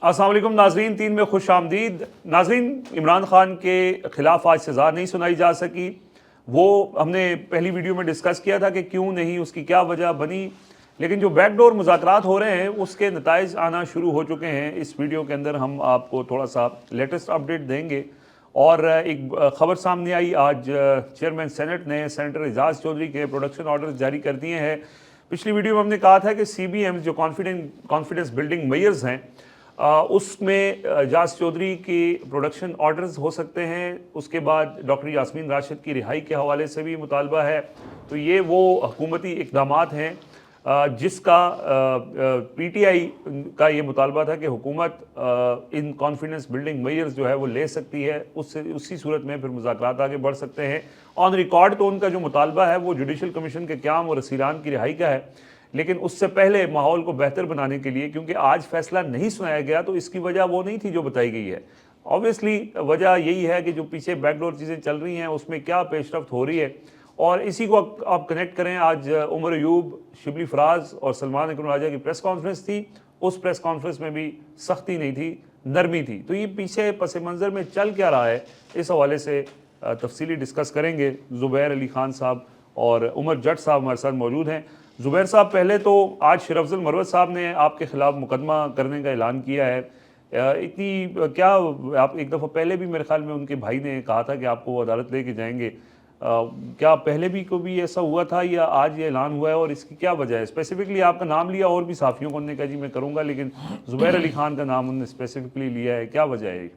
السلام علیکم ناظرین، 3 میں خوش آمدید۔ ناظرین، عمران خان کے خلاف آج سزا نہیں سنائی جا سکی۔ وہ ہم نے پہلی ویڈیو میں ڈسکس کیا تھا کہ کیوں نہیں، اس کی کیا وجہ بنی، لیکن جو بیک ڈور مذاکرات ہو رہے ہیں اس کے نتائج آنا شروع ہو چکے ہیں۔ اس ویڈیو کے اندر ہم آپ کو تھوڑا سا لیٹسٹ اپڈیٹ دیں گے۔ اور ایک خبر سامنے آئی آج، چیئرمین سینٹ نے سینیٹر اعجاز چودھری کے پروڈکشن آرڈرز جاری کر دیے ہیں۔ پچھلی ویڈیو میں ہم نے کہا تھا کہ سی بی ایم جو کانفیڈنس بلڈنگ میئرز ہیں، اس میں اعجاز چودھری کی پروڈکشن آرڈرز ہو سکتے ہیں۔ اس کے بعد ڈاکٹر یاسمین راشد کی رہائی کے حوالے سے بھی مطالبہ ہے۔ تو یہ وہ حکومتی اقدامات ہیں جس کا پی ٹی آئی کا یہ مطالبہ تھا کہ حکومت ان کانفیڈنس بلڈنگ میئرز جو ہے وہ لے سکتی ہے، اسی صورت میں پھر مذاکرات آگے بڑھ سکتے ہیں۔ آن ریکارڈ تو ان کا جو مطالبہ ہے وہ جوڈیشل کمیشن کے قیام اور اسیران کی رہائی کا ہے، لیکن اس سے پہلے ماحول کو بہتر بنانے کے لیے، کیونکہ آج فیصلہ نہیں سنایا گیا تو اس کی وجہ وہ نہیں تھی جو بتائی گئی ہے۔ آبویسلی وجہ یہی ہے کہ جو پیچھے بیک ڈور چیزیں چل رہی ہیں اس میں کیا پیش رفت ہو رہی ہے، اور اسی کو آپ کنیکٹ کریں۔ آج عمر ایوب، شبلی فراز اور سلمان اکرم راجہ کی پریس کانفرنس تھی۔ اس پریس کانفرنس میں بھی سختی نہیں تھی، نرمی تھی۔ تو یہ پیچھے پس منظر میں چل کیا رہا ہے، اس حوالے سے تفصیلی ڈسکس کریں گے۔ زبیر علی خان صاحب اور عمر جٹ صاحب ہمارے ساتھ موجود ہیں۔ زبیر صاحب، پہلے تو آج شیر افضل مروت صاحب نے آپ کے خلاف مقدمہ کرنے کا اعلان کیا ہے۔ کیا آپ ایک دفعہ پہلے بھی میرے خیال میں ان کے بھائی نے کہا تھا کہ آپ کو وہ عدالت لے کے جائیں گے، کیا پہلے بھی کبھی ایسا ہوا تھا یا آج یہ اعلان ہوا ہے، اور اس کی کیا وجہ ہے؟ اسپیسیفکلی آپ کا نام لیا، اور بھی صحافیوں کو انہوں نے کہا جی میں کروں گا، لیکن زبیر علی خان کا نام انہوں نے اسپیسیفکلی لیا ہے، کیا وجہ ہے؟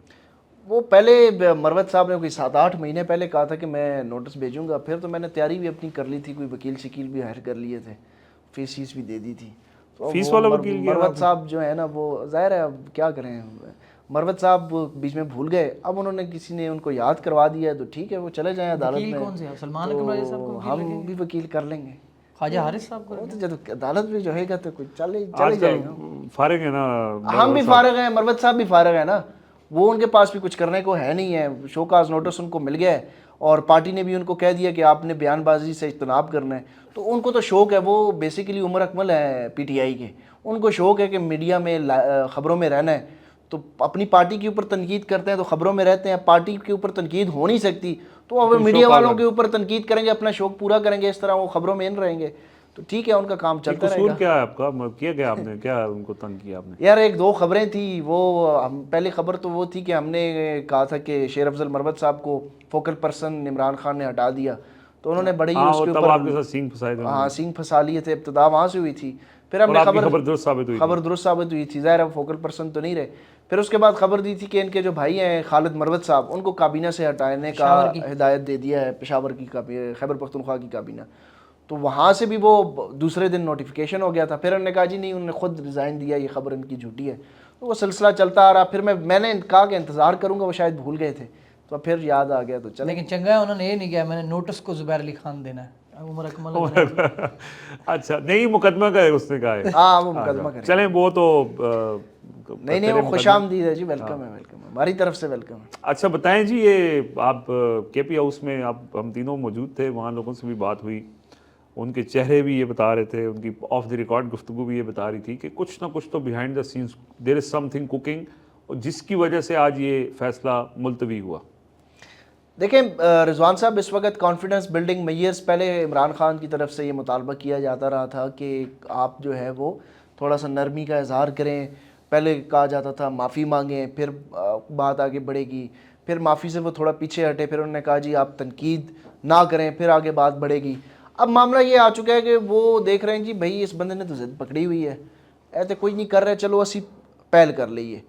وہ پہلے مروت صاحب نے کوئی 7-8 مہینے پہلے کہا تھا کہ میں نوٹس بھیجوں گا، پھر تو میں نے تیاری بھی اپنی کر لی تھی، کوئی وکیل شکیل بھی ہائر کر لیے تھے، فیس بھی دے دی تھی۔ تو فیس والا وکیل کیا مروت صاحب جو ہے نا، وہ ظاہر ہے اب کیا کریں، مروت صاحب بیچ میں بھول گئے، اب انہوں نے کسی نے ان کو یاد کروا دیا ہے تو ٹھیک ہے، وہ چلے جائیں عدالت میں۔ کون سے سلمان اکرم راجہ صاحب کو ہم بھی وکیل کر لیں گے، خواجہ حارث صاحب کو، تو جب عدالت میں جو ہے گا تو کوئی چلے جائے گا۔ فارغ ہے نا ہم بھی فارغ ہیں، مروت صاحب بھی فارغ ہیں نا، وہ ان کے پاس بھی کچھ کرنے کو ہے نہیں ہے، شو کاز نوٹس ان کو مل گیا ہے، اور پارٹی نے بھی ان کو کہہ دیا کہ آپ نے بیان بازی سے اجتناب کرنا ہے۔ تو ان کو تو شوق ہے، وہ بیسیکلی عمر اکمل ہے پی ٹی آئی کے، ان کو شوق ہے کہ میڈیا میں خبروں میں رہنا ہے، تو اپنی پارٹی کے اوپر تنقید کرتے ہیں تو خبروں میں رہتے ہیں، پارٹی کے اوپر تنقید ہو نہیں سکتی تو اب میڈیا والوں کے اوپر تنقید کریں گے، اپنا شوق پورا کریں گے، اس طرح وہ خبروں میں رہیں گے، تو ٹھیک ہے، ان کا کام چلتا رہے گا۔ قصور کیا ہے آپ کا؟ کیا گیا آپ نے، کیا ان کو تنگ کیا آپ نے؟ یار 1-2 خبریں تھیں، وہ پہلی خبر تو وہ تھی کہ ہم نے کہا تھا کہ شیر افضل مروت صاحب کو فوکل پرسن عمران خان نے ہٹا دیا، تو انہوں نے بڑے ہی اس کے اوپر آپ کے ساتھ سینگ پھنسائے تھے۔ ہاں، سینگ پھنسا لیے تھے، ابتدا وہاں سے ہوئی تھی، پھر ہم نے خبر درست ثابت ہوئی تھی، ظاہر ہے فوکل پرسن تو نہیں رہے۔ پھر اس کے بعد خبر دی تھی کہ ان کے جو بھائی ہیں خالد مروت صاحب، ان کو کابینہ سے ہٹانے کا ہدایت دے دیا ہے، پشاور کی خیبر پختونخوا کی کابینہ، تو وہاں سے بھی وہ دوسرے دن نوٹیفیکیشن ہو گیا تھا۔ پھر انہوں نے کہا جی نہیں، انہوں نے خود ریزائن دیا، یہ خبر ان کی جھوٹی ہے، تو وہ سلسلہ چلتا آ رہا۔ پھر میں نے کہا کہ انتظار کروں گا، وہ شاید بھول گئے تھے، تو پھر یاد آ گیا تو چلے۔ لیکن چنگا ہے انہوں نے یہ نہیں کیا میں نے نوٹس کو زبیر علی خان دینا ہے، عمر اکمل۔ اچھا، نہیں مقدمہ کا ہے، اس نے کہا ہے ہاں وہ مقدمہ کریں، چلیں وہ تو نہیں وہ خوش آمدید ہے جی، ویلکم ہے، ویلکم ہے، ہماری طرف سے ویلکم ہے۔ اچھا بتائیں جی، یہ آپ کے پی ہاؤس میں ہم تینوں موجود تھے، وہاں لوگوں سے بھی بات ہوئی، ان کے چہرے بھی یہ بتا رہے تھے، ان کی آف دی ریکارڈ گفتگو بھی یہ بتا رہی تھی کہ کچھ نہ کچھ تو behind the sense there is some thing cooking, جس کی وجہ سے آج یہ فیصلہ ملتوی ہوا۔ دیکھیں رضوان صاحب، اس وقت کانفیڈنس بلڈنگ میئرز، پہلے عمران خان کی طرف سے یہ مطالبہ کیا جاتا رہا تھا کہ آپ جو ہے وہ تھوڑا سا نرمی کا اظہار کریں، پہلے کہا جاتا تھا معافی مانگیں، پھر بات آگے بڑھے گی، پھر معافی سے وہ تھوڑا پیچھے ہٹے، پھر انہوں نے کہا جی آپ تنقید نہ کریں، پھر آگے بات بڑھے گی۔ اب معاملہ یہ آ چکا ہے کہ وہ دیکھ رہے ہیں جی بھائی اس بندے نے تو ضد پکڑی ہوئی ہے، ایسے کوئی نہیں کر رہے، چلو اسی پہل کر لئیے۔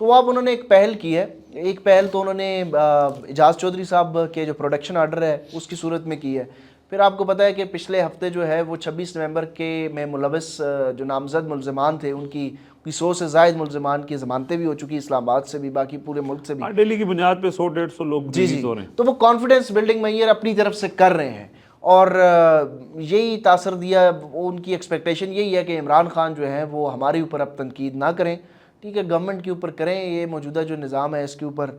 تو اب انہوں نے ایک پہل کی ہے، ایک پہل تو انہوں نے اعجاز چودھری صاحب کے جو پروڈکشن آرڈر ہے اس کی صورت میں کی ہے۔ پھر آپ کو پتہ ہے کہ پچھلے ہفتے جو ہے وہ 26 نومبر کے میں ملوث جو نامزد ملزمان تھے، ان کی 100 سے زائد ملزمان کی ضمانتیں بھی ہو چکی، اسلام آباد سے بھی، باقی پورے ملک سے بھی، ڈیلی کی بنیاد پہ 100-150 لوگ ریلیز ہو رہے ہیں۔ تو وہ کانفیڈنس بلڈنگ میئر اپنی طرف سے کر رہے ہیں، اور یہی تاثر دیا، ان کی ایکسپیکٹیشن یہی ہے کہ عمران خان جو ہیں وہ ہمارے اوپر اب تنقید نہ کریں، ٹھیک ہے، گورنمنٹ کے اوپر کریں، یہ موجودہ جو نظام ہے اس کے اوپر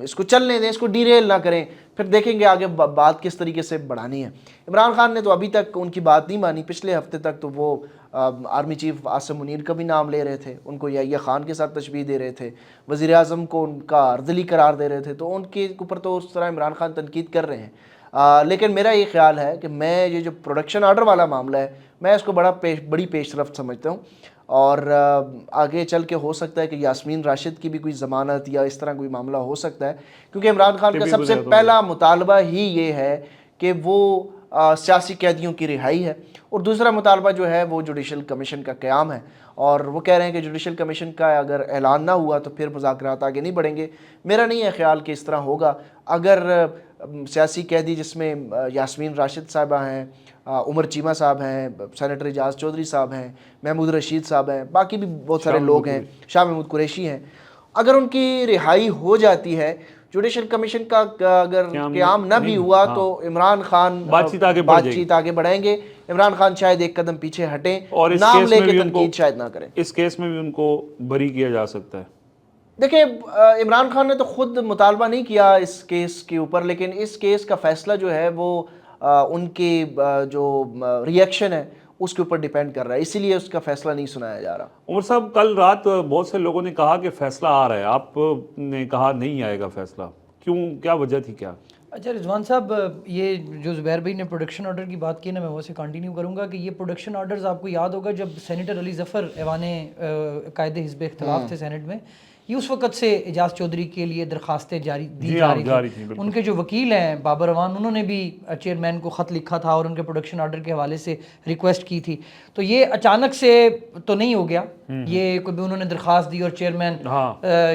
اس کو چلنے دیں، اس کو ڈیریل نہ کریں، پھر دیکھیں گے آگے بات کس طریقے سے بڑھانی ہے۔ عمران خان نے تو ابھی تک ان کی بات نہیں مانی، پچھلے ہفتے تک تو وہ آرمی چیف عاصم منیر کا بھی نام لے رہے تھے، ان کو یحییٰ خان کے ساتھ تشبیہ دے رہے تھے، وزیر اعظم کو ان کا ارذلی قرار دے رہے تھے، تو ان کے اوپر تو اس طرح عمران خان تنقید کر رہے ہیں. لیکن میرا یہ خیال ہے کہ میں یہ جو پروڈکشن آرڈر والا معاملہ ہے میں اس کو بڑی پیش رفت سمجھتا ہوں، اور آگے چل کے ہو سکتا ہے کہ یاسمین راشد کی بھی کوئی ضمانت یا اس طرح کوئی معاملہ ہو سکتا ہے، کیونکہ عمران خان کا سب سے پہلا مطالبہ ہی یہ ہے کہ وہ سیاسی قیدیوں کی رہائی ہے، اور دوسرا مطالبہ جو ہے وہ جوڈیشل کمیشن کا قیام ہے، اور وہ کہہ رہے ہیں کہ جوڈیشل کمیشن کا اگر اعلان نہ ہوا تو پھر مذاکرات آگے نہیں بڑھیں گے. میرا نہیں ہے خیال کہ اس طرح ہوگا. اگر سیاسی قیدی جس میں یاسمین راشد صاحبہ ہیں، عمر چیمہ صاحب ہیں، سینیٹر اعجاز چودھری صاحب ہیں، محمود رشید صاحب ہیں، باقی بھی بہت سارے لوگ ہیں، شاہ محمود قریشی ہیں، اگر ان کی رہائی ہو جاتی ہے، جوڈیشل کمیشن کا اگر قیام نہ بھی ہوا تو عمران خان بات چیت آگے بڑھائیں گے. عمران خان شاید ایک قدم پیچھے ہٹیں، نام لے کے تنقید شاید نہ کریں. اس کیس میں بھی ان کو بری کیا جا سکتا ہے. دیکھیں عمران خان نے تو خود مطالبہ نہیں کیا اس کیس کے اوپر، لیکن اس کیس کا فیصلہ جو ہے وہ ان کے جو ری ایکشن ہے اس کے اوپر ڈیپینڈ کر رہا ہے، اسی لیے اس کا فیصلہ نہیں سنایا جا رہا. عمر صاحب کل رات بہت سے لوگوں نے کہا کہ فیصلہ آ رہا ہے، آپ نے کہا نہیں آئے گا فیصلہ، کیوں، کیا وجہ تھی کیا؟ اچھا رضوان صاحب، یہ جو زبیر بھائی نے پروڈکشن آرڈر کی بات کی نا، میں وہ سے کنٹینیو کروں گا کہ یہ پروڈکشن آرڈرز آپ کو یاد ہوگا جب سینیٹر علی ظفر ایوان قائد حزب اختلاف تھے سینٹ میں، یہ اس وقت سے اعجاز چودھری کے لیے درخواستیں دی جا رہی تھیں. ان کے جو وکیل ہیں بابر روان، انہوں نے بھی چیئرمین کو خط لکھا تھا اور ان کے پروڈکشن آرڈر کے حوالے سے ریکویسٹ کی تھی. تو یہ اچانک سے تو نہیں ہو گیا، یہ کوئی بھی انہوں نے درخواست دی اور چیئرمین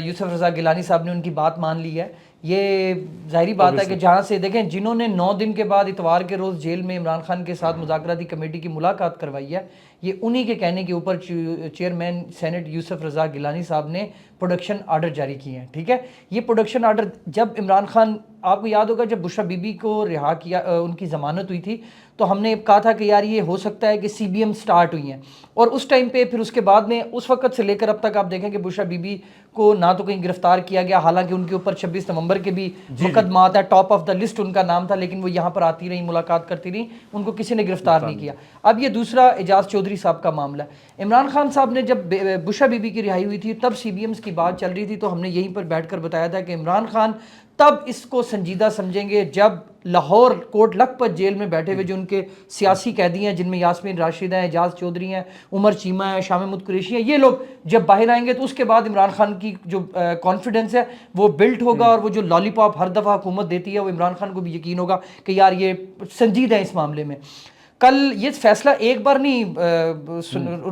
یوسف رضا گیلانی صاحب نے ان کی بات مان لی ہے. یہ ظاہری بات ہے کہ جہاں سے دیکھیں جنہوں نے 9 دن کے بعد اتوار کے روز جیل میں عمران خان کے ساتھ مذاکراتی کمیٹی کی ملاقات کروائی ہے، یہ انہی کے کہنے کے اوپر چیئرمین سینٹ یوسف رضا گیلانی صاحب نے پروڈکشن آرڈر جاری کیے ہیں. ٹھیک ہے، یہ پروڈکشن آرڈر جب عمران خان، آپ کو یاد ہوگا جب بشرا بی بی کو رہا کیا، ان کی ضمانت ہوئی تھی، تو ہم نے کہا تھا کہ یار یہ ہو سکتا ہے کہ سی بی ایم سٹارٹ ہوئی ہیں، اور اس ٹائم پہ پھر اس کے بعد میں اس وقت سے لے کر اب تک آپ دیکھیں کہ بشرا بی بی کو نہ تو کہیں گرفتار کیا گیا، حالانکہ ان کے اوپر 26 نومبر کے بھی مقدمات ہے، ٹاپ آف دا لسٹ ان کا نام تھا، لیکن وہ یہاں پر آتی رہی، ملاقات کرتی رہی، ان کو کسی نے گرفتار نہیں کیا. اب یہ دوسرا اعجاز چودھری صاحب کا معاملہ ہے. عمران خان صاحب نے جب بشرا بی بی کی رہائی ہوئی تھی تب سی بی ایمز کی بات چل رہی تھی، تو ہم نے یہیں پر بیٹھ کر بتایا تھا کہ عمران خان تب اس کو سنجیدہ سمجھیں گے جب لاہور کوٹ لکھپت جیل میں بیٹھے ہوئے جو ان کے سیاسی قیدی ہیں، جن میں یاسمین راشد ہیں، اعجاز چودھری ہیں، عمر چیمہ ہیں، شاہ محمود قریشی ہیں، یہ لوگ جب باہر آئیں گے تو اس کے بعد عمران خان کی جو کانفیڈنس ہے وہ بلڈ ہوگا، اور وہ جو لالی پاپ ہر دفعہ حکومت دیتی ہے وہ عمران خان کو بھی یقین ہوگا کہ یار یہ سنجیدہ ہے اس معاملے میں. کل یہ فیصلہ ایک بار نہیں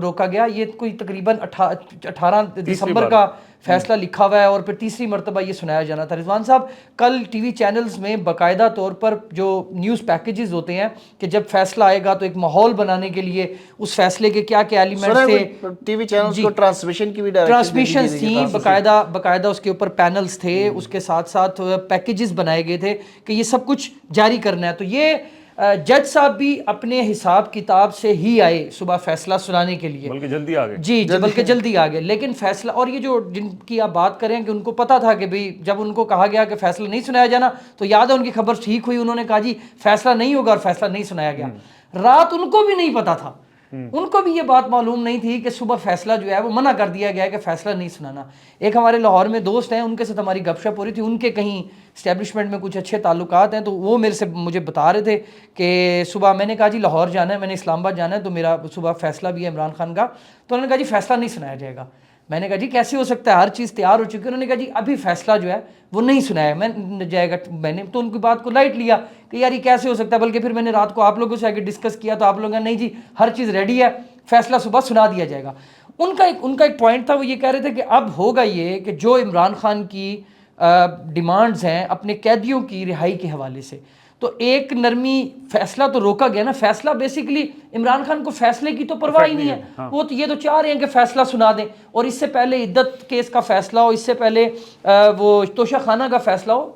روکا گیا، یہ کوئی تقریباً 18 دسمبر کا فیصلہ لکھا ہوا ہے، اور پھر تیسری مرتبہ یہ سنایا جانا تھا. رضوان صاحب کل ٹی وی چینلز میں باقاعدہ طور پر جو نیوز پیکیجز ہوتے ہیں کہ جب فیصلہ آئے گا تو ایک ماحول بنانے کے لیے اس فیصلے کے کیا کیا ایلیمنٹس تھے، ٹی وی چینلز کو ٹرانسمیشن کی بھی ٹرانسمیشنز تھیں، باقاعدہ اس کے اوپر پینلز تھے، اس کے ساتھ ساتھ پیکیجز بنائے گئے تھے کہ یہ سب کچھ جاری کرنا ہے. تو یہ جج صاحب بھی اپنے حساب کتاب سے ہی آئے صبح فیصلہ سنانے کے لیے، بلکہ جلدی آ گئے. جی بلکہ جلدی آ گئے، لیکن فیصلہ، اور یہ جو جن کی آپ بات کریں کہ ان کو پتا تھا کہ بھئی جب ان کو کہا گیا کہ فیصلہ نہیں سنایا جانا، تو یاد ہے ان کی خبر ٹھیک ہوئی، انہوں نے کہا جی فیصلہ نہیں ہوگا، اور فیصلہ نہیں سنایا گیا. رات ان کو بھی نہیں پتا تھا، ان کو بھی یہ بات معلوم نہیں تھی کہ صبح فیصلہ جو ہے وہ منع کر دیا گیا ہے کہ فیصلہ نہیں سنانا. ایک ہمارے لاہور میں دوست ہیں، ان کے ساتھ ہماری گپ شپ ہو رہی تھی، ان کے کہیں اسٹیبلشمنٹ میں کچھ اچھے تعلقات ہیں، تو وہ مجھے بتا رہے تھے کہ صبح میں نے کہا جی لاہور جانا ہے، میں نے اسلام آباد جانا ہے، تو میرا صبح فیصلہ بھی ہے عمران خان کا. تو انہوں نے کہا جی فیصلہ نہیں سنایا جائے گا. میں نے کہا جی کیسے ہو سکتا ہے، ہر چیز تیار ہو چکی ہے. انہوں نے کہا جی ابھی فیصلہ جو ہے وہ نہیں سنایا جائے گا. میں نے تو ان کی بات کو لائٹ لیا کہ یار یہ کیسے ہو سکتا ہے، بلکہ پھر میں نے رات کو آپ لوگوں سے آگے ڈسکس کیا تو آپ لوگوں نے نہیں جی ہر چیز ریڈی ہے، فیصلہ صبح سنا دیا جائے گا. ان کا ایک پوائنٹ تھا، وہ یہ کہہ رہے تھے کہ اب ہوگا یہ کہ جو عمران خان کی ڈیمانڈز ہیں اپنے قیدیوں کی رہائی کے حوالے سے، تو ایک نرمی فیصلہ تو روکا گیا نا. فیصلہ بیسیکلی عمران خان کو فیصلے کی تو پرواہ ہی نہیں ہے، وہ تو یہ تو چاہ رہے ہیں کہ فیصلہ سنا دیں، اور اس سے پہلے عدت کیس کا فیصلہ ہو، اس سے پہلے وہ توشہ خانہ کا فیصلہ ہو،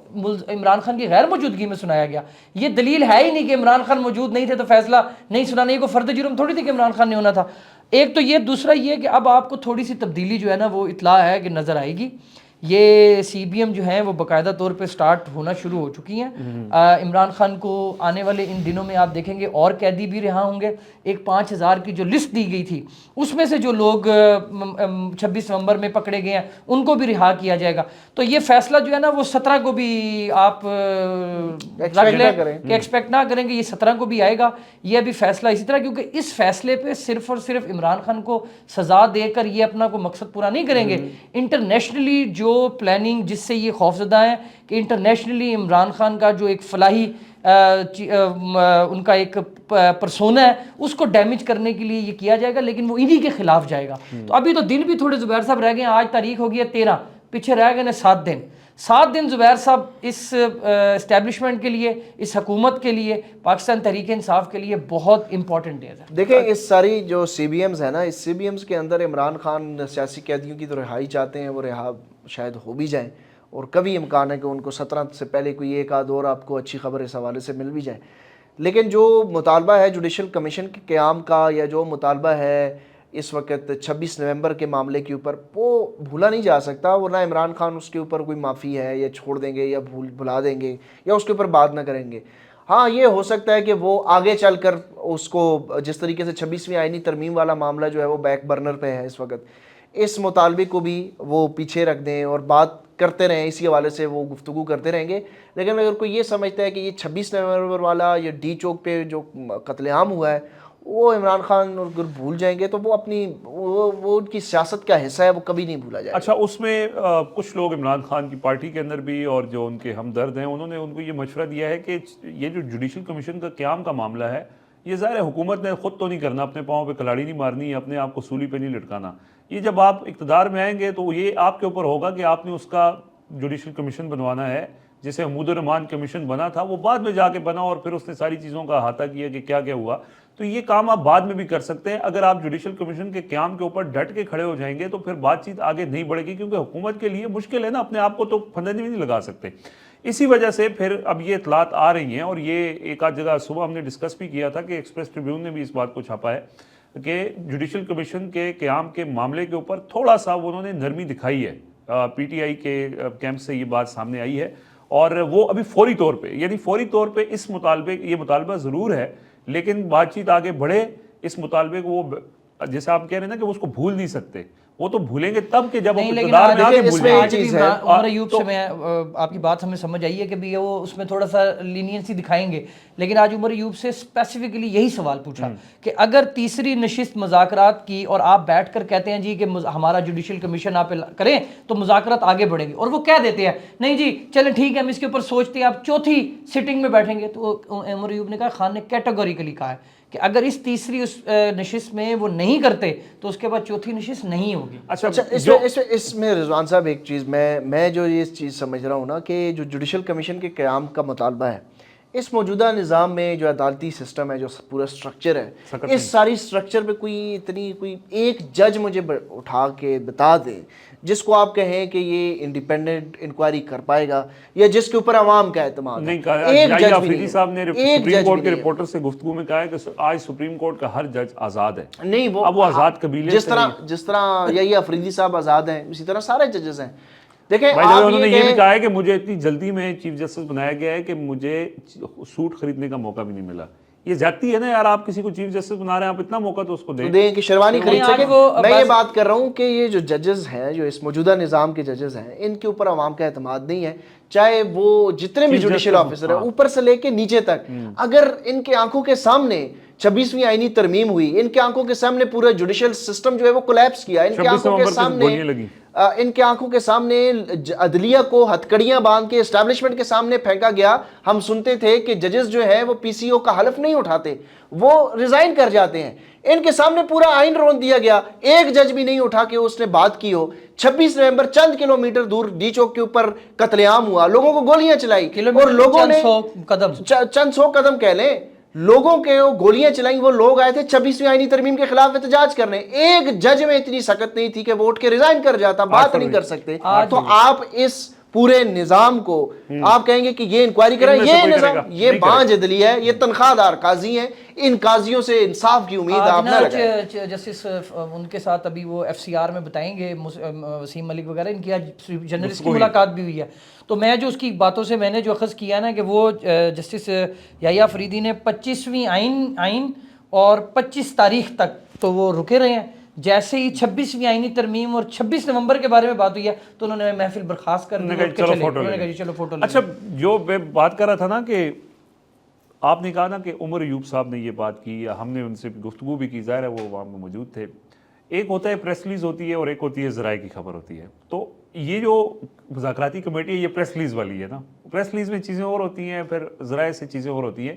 عمران خان کی غیر موجودگی میں سنایا گیا. یہ دلیل ہے ہی نہیں کہ عمران خان موجود نہیں تھے تو فیصلہ نہیں سنانا. یہ کوئی فرد جرم تھوڑی تھی کہ عمران خان نے ہونا تھا. ایک تو یہ، دوسرا یہ کہ اب آپ کو تھوڑی سی تبدیلی جو ہے نا وہ اطلاع ہے کہ نظر آئے گی. یہ سی بی ایم جو ہیں وہ باقاعدہ طور پہ سٹارٹ ہونا شروع ہو چکی ہیں. عمران خان کو آنے والے ان دنوں میں آپ دیکھیں گے اور قیدی بھی رہا ہوں گے. ایک 5,000 کی جو لسٹ دی گئی تھی اس میں سے جو لوگ 26 نومبر میں پکڑے گئے ہیں ان کو بھی رہا کیا جائے گا. تو یہ فیصلہ جو ہے نا وہ 17 کو بھی آپ رکھ لیں کہ ایکسپیکٹ نہ کریں گے یہ 17 کو بھی آئے گا. یہ ابھی فیصلہ اسی طرح, کیونکہ اس فیصلے پہ صرف اور صرف عمران خان کو سزا دے کر یہ اپنا کوئی مقصد پورا نہیں کریں گے. انٹرنیشنلی جو پلاننگ جس سے یہ خوفزدہ ہیں کہ انٹرنیشنلی عمران خان کا جو ایک فلاحی ان کا ایک پرسونا ہے اس کو ڈیمیج کرنے کے لیے یہ کیا جائے گا, لیکن وہ انہی کے خلاف جائے گا. تو ابھی تو دن بھی تھوڑے زبیر صاحب رہ گئے ہیں, آج تاریخ ہو گئی ہے 13, پیچھے رہ گئے ہیں 7 دن. 7 دن زبیر صاحب اس اسٹیبلشمنٹ کے لیے, اس حکومت کے لیے, پاکستان تحریک انصاف کے لیے بہت امپورٹنٹ ڈیز ہے. دیکھیں اس ساری جو سی بی ایمز ہیں نا, اس سی بی ایمز کے اندر عمران خان سیاسی قیدیوں کی تو رہائی چاہتے ہیں, وہ رہا شاید ہو بھی جائیں, اور کبھی امکان ہے کہ ان کو 17 سے پہلے کوئی ایک آدھ اور آپ کو اچھی خبر اس حوالے سے مل بھی جائے. لیکن جو مطالبہ ہے جوڈیشل کمیشن کے قیام کا, یا جو مطالبہ ہے اس وقت 26 نومبر کے معاملے کے اوپر, وہ بھولا نہیں جا سکتا. ورنہ عمران خان اس کے اوپر کوئی معافی ہے یا چھوڑ دیں گے یا بھلا دیں گے یا اس کے اوپر بات نہ کریں گے. ہاں یہ ہو سکتا ہے کہ وہ آگے چل کر اس کو جس طریقے سے 26ویں آئینی ترمیم والا معاملہ جو ہے وہ بیک برنر پہ ہے اس وقت, اس مطالبے کو بھی وہ پیچھے رکھ دیں اور بات کرتے رہیں, اسی حوالے سے وہ گفتگو کرتے رہیں گے. لیکن اگر کوئی یہ سمجھتا ہے کہ یہ 26 نومبر والا یا ڈی چوک پہ جو قتل عام ہوا ہے وہ عمران خان اگر بھول جائیں گے تو وہ اپنی وہ ان کی سیاست کا حصہ ہے, وہ کبھی نہیں بھولا جائے. اچھا, اس میں کچھ لوگ عمران خان کی پارٹی کے اندر بھی اور جو ان کے ہمدرد ہیں انہوں نے ان کو یہ مشورہ دیا ہے کہ یہ جو جوڈیشل کمیشن کا قیام کا معاملہ ہے یہ ظاہر ہے حکومت نے خود تو نہیں کرنا, اپنے پاؤں پہ کلاڑی نہیں مارنی, اپنے آپ کو سولی پہ نہیں لٹکانا. یہ جب آپ اقتدار میں آئیں گے تو یہ آپ کے اوپر ہوگا کہ آپ نے اس کا جوڈیشل کمیشن بنوانا ہے. جسے حمود الرحمان کمیشن بنا تھا وہ بعد میں جا کے بنا اور پھر اس نے ساری چیزوں کا احاطہ کیا کہ کیا کیا ہوا. تو یہ کام آپ بعد میں بھی کر سکتے ہیں. اگر آپ جوڈیشل کمیشن کے قیام کے اوپر ڈٹ کے کھڑے ہو جائیں گے تو پھر بات چیت آگے نہیں بڑھے گی, کیونکہ حکومت کے لیے مشکل ہے نا, اپنے آپ کو تو پھندے بھی نہیں لگا سکتے. اسی وجہ سے پھر اب یہ اطلاعات آ رہی ہیں, اور یہ ایک آدھ جگہ صبح ہم نے ڈسکس بھی کیا تھا کہ ایکسپریس ٹریبیون نے بھی اس بات کو چھاپا ہے کہ جوڈیشل کمیشن کے قیام کے معاملے کے اوپر تھوڑا سا انہوں نے نرمی دکھائی ہے. پی ٹی آئی کے کیمپ سے یہ بات سامنے آئی ہے, اور وہ ابھی فوری طور پہ یعنی فوری طور پہ اس مطالبے یہ مطالبہ ضرور ہے, لیکن بات چیت آگے بڑھے اس مطالبے کو. وہ جیسے آپ کہہ رہے ہیں نا کہ وہ اس کو بھول نہیں سکتے, وہ تو بھولیں گے تب کہ جب اقتدار میں آگے بھول جائیں گے. عمر ایوب سے میں آپ کی بات ہمیں سمجھ آئی ہے کہ بھی وہ اس میں تھوڑا سا لینینسی دکھائیں گے, لیکن آج عمر ایوب سے اسپیسیفکلی یہی سوال پوچھا کہ اگر تیسری نشست مذاکرات کی اور آپ بیٹھ کر کہتے ہیں جی کہ ہمارا جوڈیشل کمیشن آپ کریں تو مذاکرات آگے بڑھیں گے, اور وہ کہہ دیتے ہیں نہیں جی چلیں ٹھیک ہے ہم اس کے اوپر سوچتے ہیں, آپ چوتھی سٹنگ میں بیٹھیں گے, تو عمر ایوب نے کہا, خان نے کیٹیگوریکلی کہا ہے کہ اگر اس تیسری نشست میں وہ نہیں کرتے تو اس کے بعد چوتھی نشست نہیں ہوگی. اچھا اس میں رضوان صاحب ایک چیز میں جو یہ چیز سمجھ رہا ہوں نا کہ جو جوڈیشل کمیشن کے قیام کا مطالبہ ہے, اس موجودہ نظام میں جو عدالتی سسٹم ہے, جو پورا سٹرکچر ہے, اس ساری سٹرکچر پہ کوئی ایک جج مجھے اٹھا کے بتا دے جس کو آپ کہیں کہ یہ انڈیپینڈنٹ انکوائری کر پائے گا, یا جس کے اوپر عوام کا اعتماد نہیں. یحییٰ آفریدی صاحب نے سپریم کورٹ کے رپورٹر سے گفتگو میں کہا ہے کہ آج سپریم کورٹ کا ہر جج آزاد ہے. نہیں, وہ آزاد قبیلے جس طرح یحییٰ آفریدی صاحب آزاد ہیں, اسی طرح سارے ججز ہیں. دیکھیں انہوں نے یہ بھی کہا ہے کہ مجھے اتنی جلدی میں چیف جسٹس بنایا گیا ہے کہ مجھے سوٹ خریدنے کا موقع بھی نہیں ملا. یہ زیادتی ہے نا یار, آپ کسی کو چیف جسٹس بنا رہے ہیں, آپ اتنا موقع تو اس کو دیں کہ شیروانی خرید سکیں. میں یہ بات کر رہا ہوں کہ یہ جو ججز ہیں, جو اس موجودہ نظام کے ججز ہیں, ان کے اوپر عوام کا اعتماد نہیں ہے, چاہے وہ جتنے بھی جوڈیشل آفیسر ہیں اوپر سے لے کے نیچے تک. اگر ان کے آنکھوں کے سامنے 26ویں آئینی ترمیم ہوئی, ان کے آنکھوں کے سامنے پورا جوڈیشل سسٹم جو ہے وہ کولیپس کیا, ان کے آنکھوں کے سامنے عدلیہ کو ہتکڑیاں باندھ کے اسٹیبلشمنٹ کے سامنے پھینکا گیا. ہم سنتے تھے کہ ججز جو ہے وہ پی سی او کا حلف نہیں اٹھاتے, وہ ریزائن کر جاتے ہیں. ان کے سامنے پورا آئین رون دیا گیا, ایک جج بھی نہیں اٹھا کے اس نے بات کی ہو. 26 نومبر چند کلومیٹر دور ڈی چوک کے اوپر قتل عام ہوا, لوگوں کو گولیاں چلائی, اور لوگوں نے چند سو قدم کہہ لیں, لوگوں کے گولیاں چلائیں. وہ لوگ آئے تھے 26ویں آئینی ترمیم کے خلاف احتجاج کرنے, ایک جج میں اتنی سخت نہیں تھی کہ وہ اٹھ کے ریزائن کر جاتا, بات نہیں کر سکتے. تو آپ اس پورے نظام کو آپ کہیں گے کہ یہ انکوائری کریں, یہ نظام, یہ بانج عدلیہ ہے, یہ تنخواہ دار قاضی ہیں, ان قاضیوں سے انصاف کی امید آپ نہ لگائیں. جسٹس ان کے ساتھ ابھی وہ ایف سی آر میں بتائیں گے وسیم ملک وغیرہ, ان کی آج جرنلسٹ کی ملاقات بھی ہوئی ہے. تو میں جو اس کی باتوں سے میں نے جو اخذ کیا نا کہ وہ جسٹس یحییٰ فریدی نے 25ویں آئین اور 25 تاریخ تک تو وہ رکے رہے ہیں. جیسے ہی 26ویں آئینی ترمیم اور 26 نومبر کے بارے میں بات ہوئی ہے تو انہوں نے محفل برخاست کر دی, چلو فوٹو. اچھا جو میں بات کر رہا تھا نا کہ آپ نے کہا نا کہ عمر ایوب صاحب نے یہ بات کی, ہم نے ان سے گفتگو بھی کی, ظاہر ہے وہ وہاں میں موجود تھے. ایک ہوتا ہے پریس ریلیز ہوتی ہے اور ایک ہوتی ہے ذرائع کی خبر ہوتی ہے. تو یہ جو مذاکراتی کمیٹی ہے یہ پریس ریلیز والی ہے نا, پریس ریلیز میں چیزیں اور ہوتی ہیں, پھر ذرائع سے چیزیں اور ہوتی ہیں.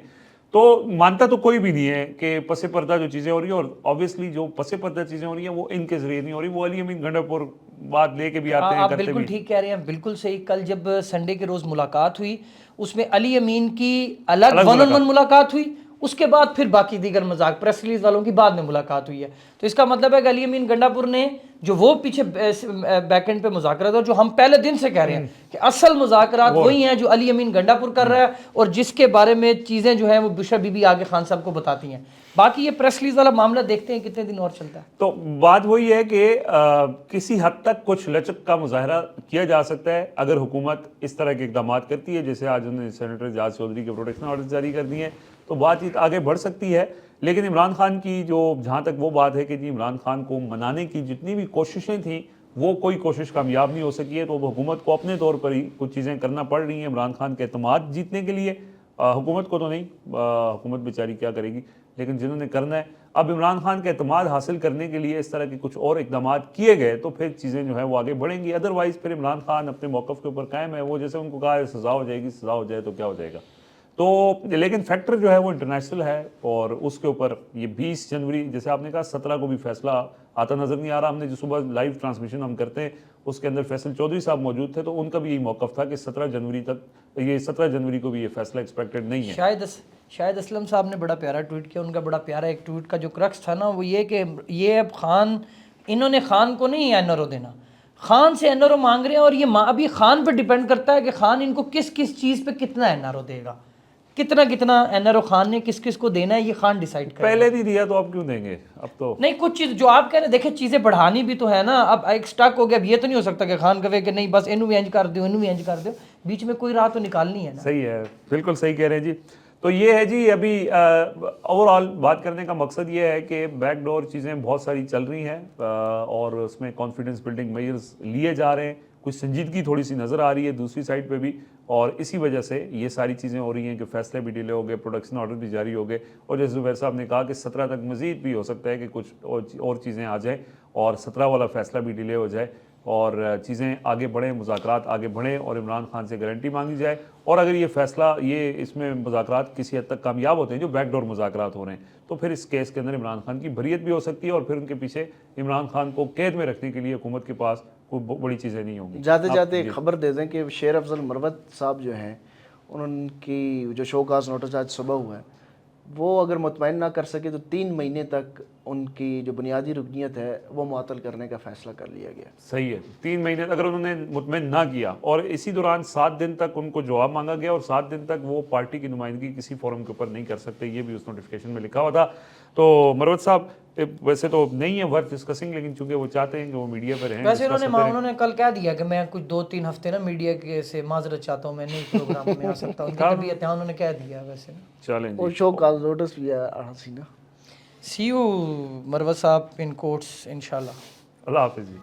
تو مانتا تو کوئی بھی نہیں ہے کہ پس پردہ جو چیزیں ہو رہی ہیں, اور آبویسلی جو پس پردہ چیزیں ہو رہی ہیں وہ ان کے ذریعے نہیں ہو رہی, وہ علی امین گنڈا پور بات لے کے بھی آتے ہیں, آپ کرتے بھی. بالکل ٹھیک کہہ رہے ہیں, بالکل صحیح. کل جب سنڈے کے روز ملاقات ہوئی اس میں علی امین کی الگ ون آن ون ملاقات ہوئی, اس کے بعد پھر باقی دیگر مذاق پریس ریلیز والوں کی بعد میں ملاقات ہوئی ہے. تو اس کا مطلب ہے کہ علی امین گنڈا پور نے جو وہ پیچھے بیک اینڈ پہ مذاکرات اور جو ہم پہلے دن سے کہہ رہے ہیں کہ اصل مذاکرات وہی ہیں جو علی امین گنڈا پور کر رہا ہے, اور جس کے بارے میں چیزیں جو ہیں وہ بشرا بی بی آگے خان صاحب کو بتاتی ہیں. باقی یہ پریس ریلیز والا معاملہ دیکھتے ہیں کتنے دن اور چلتا ہے. تو بات وہی ہے کہ کسی حد تک کچھ لچک کا مظاہرہ کیا جا سکتا ہے اگر حکومت اس طرح کے اقدامات کرتی ہے, جیسے آج انہوں نے سینیٹر اعجاز چودھری کے پروٹیکشن آرڈر جاری کر دیے ہیں, تو بات چیت آگے بڑھ سکتی ہے. لیکن عمران خان کی جو جہاں تک وہ بات ہے کہ جی عمران خان کو منانے کی جتنی بھی کوششیں تھیں وہ کوئی کوشش کامیاب نہیں ہو سکی ہے. تو حکومت کو اپنے طور پر ہی کچھ چیزیں کرنا پڑ رہی ہیں عمران خان کے اعتماد جیتنے کے لیے. حکومت کو تو نہیں, حکومت بیچاری کیا کرے گی, لیکن جنہوں نے کرنا ہے اب عمران خان کا اعتماد حاصل کرنے کے لیے اس طرح کے کچھ اور اقدامات کیے گئے تو پھر چیزیں جو ہیں وہ آگے بڑھیں گی. ادروائز پھر عمران خان اپنے موقف کے اوپر قائم ہے, وہ جیسے ان کو کہا ہے سزا ہو جائے گی, سزا ہو جائے تو کیا ہو جائے گا. تو لیکن فیکٹر جو ہے وہ انٹرنیشنل ہے, اور اس کے اوپر یہ 20 جنوری جیسے آپ نے کہا 17 کو بھی فیصلہ آتا نظر نہیں آ رہا. ہم نے جو صبح لائیو ٹرانسمیشن ہم کرتے ہیں اس کے اندر فیصل چودھری صاحب موجود تھے, تو ان کا بھی یہی موقف تھا کہ 17 جنوری کو بھی یہ فیصلہ ایکسپیکٹڈ نہیں ہے. شاہد اسلم صاحب نے بڑا پیارا ٹویٹ کیا, ان کا بڑا پیارا ایک ٹویٹ کا جو کرکس تھا نا وہ یہ کہ یہ اب خان, انہوں نے خان کو نہیں این آر او دینا, خان سے این آر او مانگ رہے ہیں, اور یہ ابھی خان پہ ڈیپینڈ کرتا ہے کہ خان ان کو کس کس چیز پہ کتنا این آر او دے گا, کتنا این آر او خان نے کس کس کو دینا ہے یہ خان ڈیسائیڈ کرے. پہلے نہیں دیا تو اب کیوں دیں گے؟ اب تو نہیں, کچھ چیز جو آپ کہہ رہے ہیں دیکھیں چیزیں بڑھانی بھی تو ہے نا. اب ایک سٹاک ہو گیا, اب یہ تو نہیں ہو سکتا کہ خان کہے کہ نہیں بس انہوں بھی انج کر دو, انہوں بھی انج کر دو, بیچ میں کوئی راہ تو نکالنی ہے نا. صحیح ہے, بالکل صحیح کہہ رہے ہیں جی. تو یہ ہے جی, ابھی اوور آل بات کرنے کا مقصد یہ ہے کہ بیک ڈور چیزیں بہت ساری چل رہی ہیں, اور اس میں کانفیڈنس بلڈنگ میئرز لیے جا رہے ہیں, کچھ سنجیدگی تھوڑی سی نظر آ رہی ہے دوسری سائڈ پہ بھی, اور اسی وجہ سے یہ ساری چیزیں ہو رہی ہیں کہ فیصلے بھی ڈیلے ہو گئے, پروڈکشن آرڈر بھی جاری ہو گئے, اور جیسے زبیر صاحب نے کہا کہ 17 تک مزید بھی ہو سکتا ہے کہ کچھ اور چیزیں آ جائیں اور 17 والا فیصلہ بھی ڈیلے ہو جائے, اور چیزیں آگے بڑھیں, مذاکرات آگے بڑھیں, اور عمران خان سے گارنٹی مانگی جائے. اور اگر یہ فیصلہ اس میں مذاکرات کسی حد تک کامیاب ہوتے ہیں جو بیک ڈور مذاکرات ہو رہے ہیں, تو پھر اس کیس کے اندر عمران خان کی بریت بھی ہو سکتی ہے, اور پھر ان کے پیچھے عمران خان کو قید میں رکھنے کے لیے حکومت کے پاس کوئی بڑی چیزیں نہیں ہوں گی. جاتے ایک خبر دے دیں کہ شیر افضل مروت صاحب جو ہیں, ان کی جو شو کاز نوٹس آج صبح ہوا ہے, وہ اگر مطمئن نہ کر سکے تو 3 مہینے تک ان کی جو بنیادی رکنیت ہے وہ معطل کرنے کا فیصلہ کر لیا گیا. صحیح ہے, 3 مہینے اگر انہوں نے مطمئن نہ کیا, اور اسی دوران 7 دن تک ان کو جواب مانگا گیا, اور 7 دن تک وہ پارٹی کی نمائندگی کسی فورم کے اوپر نہیں کر سکتے, یہ بھی اس نوٹیفیکیشن میں لکھا ہوا تھا. تو مروت صاحب ویسے تو نہیں ہے ورتھ ڈسکسنگ, لیکن چونکہ وہ چاہتے ہیں کہ وہ میڈیا پر رہیں. ویسے انہوں نے کل کہہ دیا کہ میں کچھ 2-3 ہفتے نا میڈیا کے سے معذرت چاہتا ہوں, میں نہیں پروگرام میں آ سکتا. ان کی طبیعت ہے, انہوں نے کہہ دیا ویسے. چلیں اور شو کاز نوٹس بھی ہے حسینہ. سی یو مروت صاحب ان کوٹس انشاءاللہ. اللہ حافظ جی.